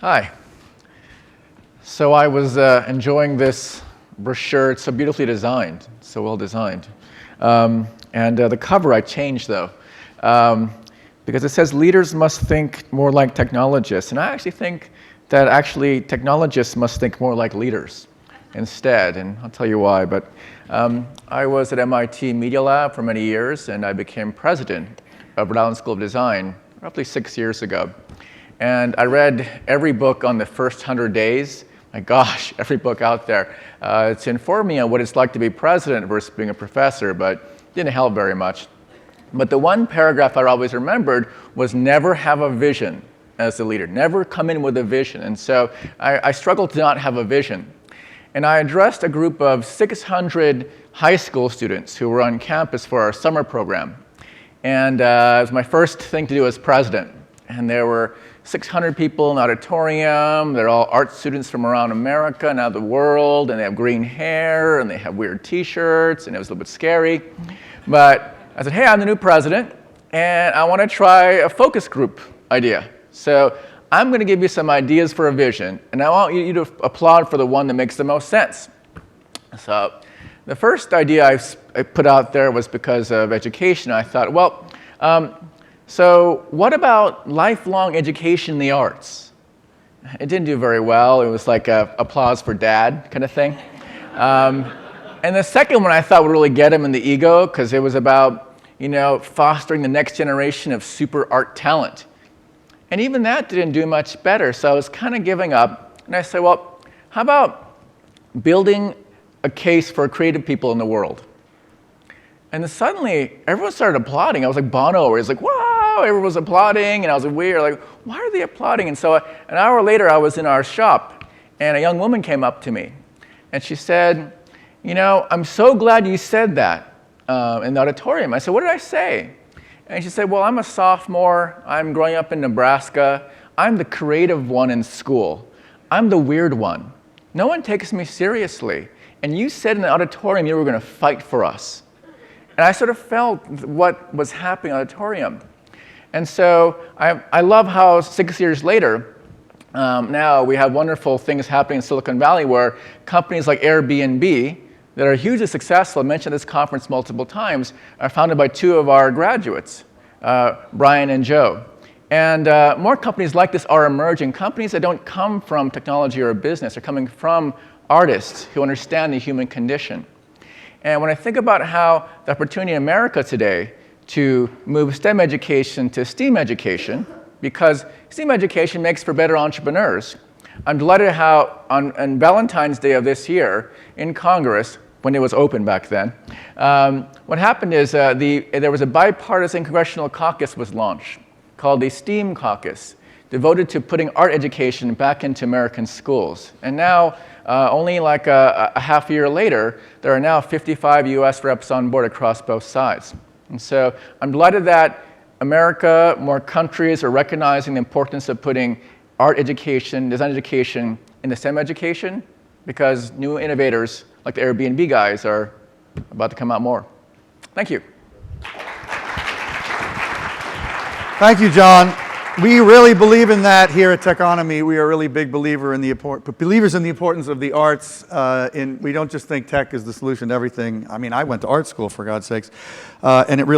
Hi. So I was enjoying this brochure. It's so beautifully designed, so well designed. The cover I changed though, because it says leaders must think more like technologists. And I actually think that actually technologists must think more like leaders instead. And I'll tell you why. But I was at MIT Media Lab for many years, and I became president of Rhode Island School of Design roughly 6 years ago. And I read every book on the first 100 days. My gosh, every book out there to inform me on what it's like to be president versus being a professor, but didn't help very much. But the one paragraph I always remembered was never have a vision as a leader, never come in with a vision. And so I struggled to not have a vision. And I addressed a group of 600 high school students who were on campus for our summer program. And it was my first thing to do as president. And there were 600 people in the auditorium. They're all art students from around America and out of the world, and they have green hair, and they have weird t-shirts, and it was a little bit scary. But I said, hey, I'm the new president, and I want to try a focus group idea. So I'm going to give you some ideas for a vision, and I want you to applaud for the one that makes the most sense. So the first idea I put out there was because of education. I thought, well, so what about lifelong education in the arts? It didn't do very well. It was like a applause for dad kind of thing. And the second one I thought would really get him in the ego, because it was about, fostering the next generation of super art talent. And even that didn't do much better, so I was kind of giving up. And I said, well, how about building a case for creative people in the world? And then suddenly, everyone started applauding. I was like Bono, where he's like, wow, everyone was applauding. And I was weird, like, why are they applauding? And so an hour later, I was in our shop, and a young woman came up to me. And she said, I'm so glad you said that in the auditorium. I said, what did I say? And she said, well, I'm a sophomore. I'm growing up in Nebraska. I'm the creative one in school. I'm the weird one. No one takes me seriously. And you said in the auditorium you were going to fight for us. And I sort of felt what was happening in the auditorium. And so I love how 6 years later, now we have wonderful things happening in Silicon Valley where companies like Airbnb that are hugely successful, I mentioned this conference multiple times, are founded by two of our graduates, Brian and Joe. And more companies like this are emerging, companies that don't come from technology or business, are coming from artists who understand the human condition. And when I think about how the opportunity in America today to move STEM education to STEAM education, because STEAM education makes for better entrepreneurs, I'm delighted how on Valentine's Day of this year in Congress, when it was open back then, what happened is there was a bipartisan congressional caucus was launched called the STEAM Caucus, devoted to putting art education back into American schools. And now, only like a half year later, there are now 55 US reps on board across both sides. And so I'm delighted that America, more countries are recognizing the importance of putting art education, design education into STEM education, because new innovators like the Airbnb guys are about to come out more. Thank you. Thank you, John. We really believe in that here at Techonomy. We are really big believers in the importance of the arts. We don't just think tech is the solution to everything. I mean, I went to art school, for God's sakes, and it really